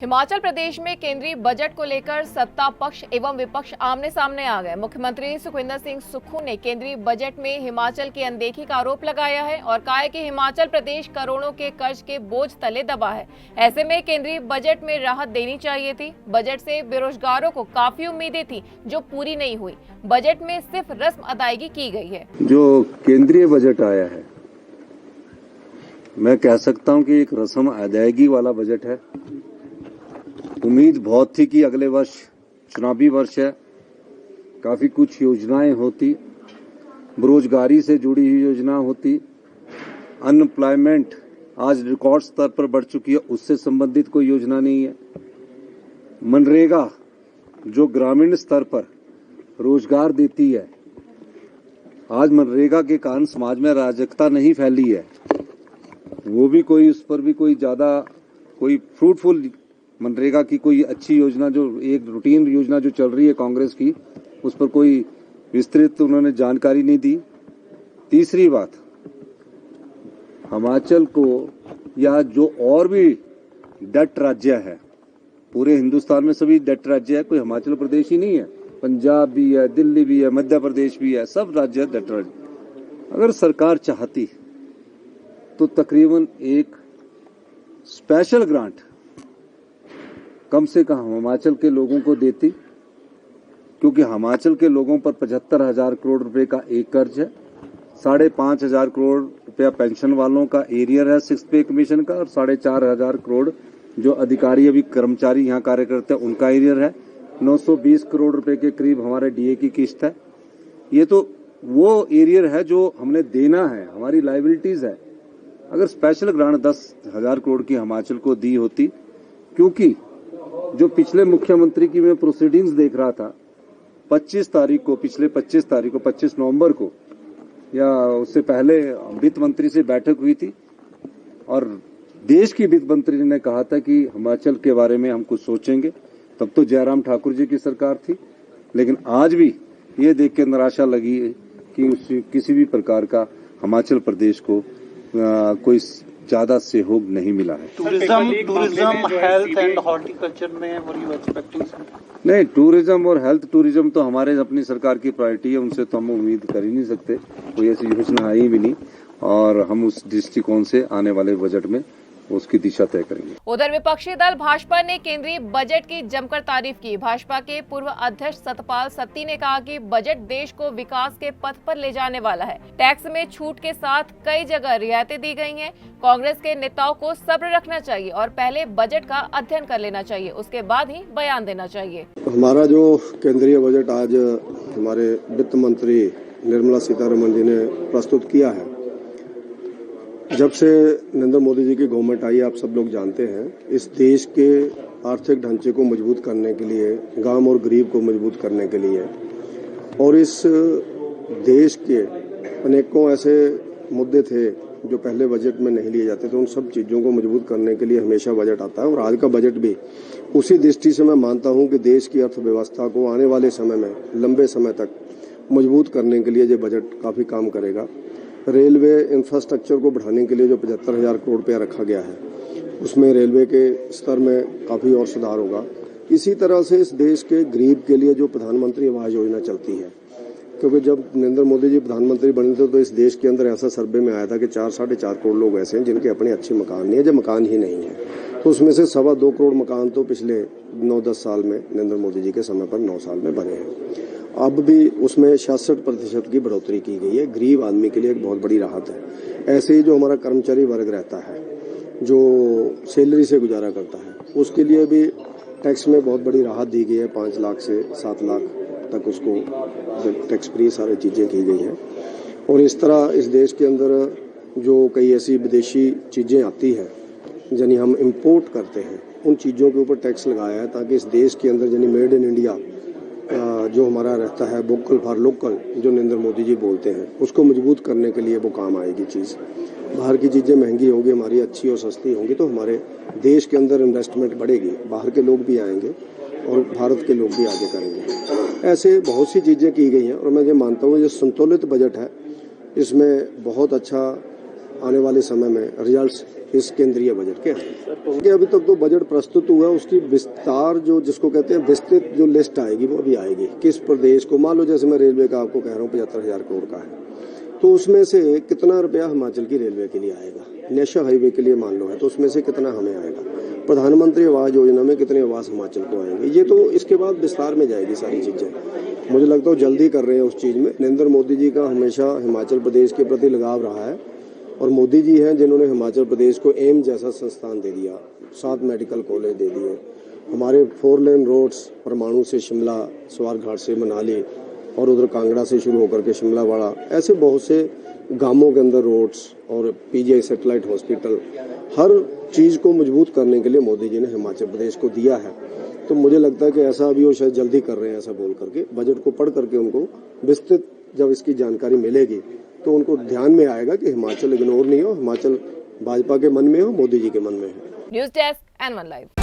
हिमाचल प्रदेश में केंद्रीय बजट को लेकर सत्ता पक्ष एवं विपक्ष आमने सामने आ गए। मुख्यमंत्री सुखविंदर सिंह सुक्खू ने केंद्रीय बजट में हिमाचल की अनदेखी का आरोप लगाया है और कहा है कि हिमाचल प्रदेश करोड़ों के कर्ज के बोझ तले दबा है। ऐसे में केंद्रीय बजट में राहत देनी चाहिए थी। बजट से बेरोजगारों को काफी उम्मीदें थी जो पूरी नहीं हुई। बजट में सिर्फ रस्म अदायगी की गई है। जो केंद्रीय बजट आया है, मैं कह सकता हूं कि एक रस्म अदायगी वाला बजट है। उम्मीद बहुत थी कि अगले वर्ष चुनावी वर्ष है, काफी कुछ योजनाएं होती, बेरोजगारी से जुड़ी हुई योजना होती, अनएम्प्लॉयमेंट आज रिकॉर्ड स्तर पर बढ़ चुकी है, उससे संबंधित कोई योजना नहीं है। मनरेगा जो ग्रामीण स्तर पर रोजगार देती है, आज मनरेगा के कारण समाज में अराजकता नहीं फैली है, वो भी कोई उस पर भी कोई ज्यादा कोई फ्रूटफुल मनरेगा की कोई अच्छी योजना जो एक रूटीन योजना जो चल रही है कांग्रेस की, उस पर कोई विस्तृत उन्होंने जानकारी नहीं दी। तीसरी बात, हिमाचल को या जो और भी डेट राज्य है, पूरे हिंदुस्तान में सभी डेट राज्य है, कोई हिमाचल प्रदेश ही नहीं है, पंजाब भी है, दिल्ली भी है, मध्य प्रदेश भी है, सब राज्य डेट राज्य। अगर सरकार चाहती तो तकरीबन एक स्पेशल ग्रांट कम से कम हिमाचल के लोगों को देती, क्योंकि हिमाचल के लोगों पर 75,000 करोड़ रुपए का एक कर्ज है, 5,500 करोड़ रुपया पेंशन वालों का एरियर है 6 पे कमीशन का, और 4,500 करोड़ जो अधिकारी अभी कर्मचारी यहाँ कार्य करते हैं उनका एरियर है, 920 करोड़ रुपए के करीब हमारे डीए की किस्त है। ये तो वो एरियर है जो हमने देना है, हमारी लाइबिलिटीज है। अगर स्पेशल ग्रांट 10,000 करोड़ की हिमाचल को दी होती, क्योंकि जो पिछले मुख्यमंत्री की मैं प्रोसीडिंग्स देख रहा था, 25 नवंबर को या उससे पहले वित्त मंत्री से बैठक हुई थी और देश की वित्त मंत्री ने कहा था कि हिमाचल के बारे में हम कुछ सोचेंगे। तब तो जयराम ठाकुर जी की सरकार थी, लेकिन आज भी ये देख के निराशा लगी कि किसी भी प्रकार का हिमाचल प्रदेश को कोई ज्यादा सहयोग नहीं मिला है। टूरिज्म, हेल्थ एंड हॉर्टिकल्चर में व्हाट यू एक्सपेक्टिंग? नहीं, टूरिज्म और हेल्थ, टूरिज्म तो हमारे अपनी सरकार की प्रायोरिटी है, उनसे तो हम उम्मीद कर ही नहीं सकते, कोई ऐसी योजना आई भी नहीं, और हम उस दृष्टिकोण से आने वाले बजट में उसकी दिशा तय करेंगे। उधर विपक्षी दल भाजपा ने केंद्रीय बजट की जमकर तारीफ की। भाजपा के पूर्व अध्यक्ष सतपाल सत्ती ने कहा कि बजट देश को विकास के पथ पर ले जाने वाला है। टैक्स में छूट के साथ कई जगह रियायतें दी गई हैं। कांग्रेस के नेताओं को सब्र रखना चाहिए और पहले बजट का अध्ययन कर लेना चाहिए, उसके बाद ही बयान देना चाहिए। हमारा जो केंद्रीय बजट आज हमारे वित्त मंत्री निर्मला सीतारमण जी ने प्रस्तुत किया है, जब से नरेंद्र मोदी जी की गवर्नमेंट आई, आप सब लोग जानते हैं, इस देश के आर्थिक ढांचे को मजबूत करने के लिए, गांव और गरीब को मजबूत करने के लिए, और इस देश के अनेकों ऐसे मुद्दे थे जो पहले बजट में नहीं लिए जाते थे, उन सब चीज़ों को मजबूत करने के लिए हमेशा बजट आता है। और आज का बजट भी उसी दृष्टि से मैं मानता हूं कि देश की अर्थव्यवस्था को आने वाले समय में लंबे समय तक मजबूत करने के लिए ये बजट काफ़ी काम करेगा। रेलवे इंफ्रास्ट्रक्चर को बढ़ाने के लिए जो 75,000 करोड़ रुपया रखा गया है, उसमें रेलवे के स्तर में काफ़ी और सुधार होगा। इसी तरह से इस देश के गरीब के लिए जो प्रधानमंत्री आवास योजना चलती है, क्योंकि जब नरेंद्र मोदी जी प्रधानमंत्री बने थे तो इस देश के अंदर ऐसा सर्वे में आया था कि 4-4.5 करोड़ लोग ऐसे हैं जिनके अपने अच्छे मकान नहीं है, जो मकान ही नहीं है। तो उसमें से 2.25 करोड़ मकान तो पिछले 9-10 साल में, नरेंद्र मोदी जी के समय पर 9 साल में बने हैं। अब भी उसमें 66% की बढ़ोतरी की गई है। गरीब आदमी के लिए एक बहुत बड़ी राहत है। ऐसे ही जो हमारा कर्मचारी वर्ग रहता है, जो सैलरी से गुजारा करता है, उसके लिए भी टैक्स में बहुत बड़ी राहत दी गई है। 5 लाख से 7 लाख तक उसको टैक्स फ्री सारी चीज़ें की गई हैं। और इस तरह इस देश के अंदर जो कई ऐसी विदेशी चीज़ें आती हैं, यानी हम इम्पोर्ट करते हैं, उन चीज़ों के ऊपर टैक्स लगाया है, ताकि इस देश के अंदर यानी मेड इन इंडिया जो हमारा रहता है, वोकल फॉर लोकल, जो नरेंद्र मोदी जी बोलते हैं, उसको मजबूत करने के लिए वो काम आएगी चीज़। बाहर की चीज़ें महंगी होंगी, हमारी अच्छी और सस्ती होंगी, तो हमारे देश के अंदर इन्वेस्टमेंट बढ़ेगी, बाहर के लोग भी आएंगे और भारत के लोग भी आगे करेंगे। ऐसे बहुत सी चीज़ें की गई हैं और मैं ये मानता हूँ ये संतुलित बजट है। इसमें बहुत अच्छा आने वाले समय में रिजल्ट्स इस केंद्रीय बजट के हैं कि अभी तक तो बजट प्रस्तुत हुआ, उसकी विस्तार जो जिसको कहते हैं विस्तृत जो लिस्ट आएगी वो अभी आएगी। किस प्रदेश को, मान लो जैसे मैं रेलवे का आपको कह रहा हूँ 75,000 करोड़ का है, तो उसमें से कितना रुपया हिमाचल की रेलवे के लिए आएगा, नेशनल हाईवे के लिए मान लो है तो उसमें से कितना हमें आएगा, प्रधानमंत्री आवास योजना में कितने आवास हिमाचल को आएंगे, ये तो इसके बाद विस्तार में जाएगी सारी चीजें। मुझे लगता है जल्दी कर रहे हैं उस चीज में। नरेंद्र मोदी जी का हमेशा हिमाचल प्रदेश के प्रति लगाव रहा है और मोदी जी हैं जिन्होंने हिमाचल प्रदेश को एम्स जैसा संस्थान दे दिया, 7 मेडिकल कॉलेज दे दिए, हमारे 4 लेन रोड्स परमाणु से शिमला, स्वारघाट से मनाली और उधर कांगड़ा से शुरू होकर के शिमला वाला, ऐसे बहुत से गांवों के अंदर रोड्स और पीजीआई सैटेलाइट हॉस्पिटल, हर चीज को मजबूत करने के लिए मोदी जी ने हिमाचल प्रदेश को दिया है। तो मुझे लगता है कि ऐसा अभी वो शायद जल्दी कर रहे हैं, ऐसा बोल करके बजट को पढ़ करके उनको विस्तृत जब इसकी जानकारी मिलेगी तो उनको ध्यान में आएगा कि हिमाचल इग्नोर नहीं हो, हिमाचल भाजपा के मन में हो, मोदी जी के मन में है। News desk N1 live.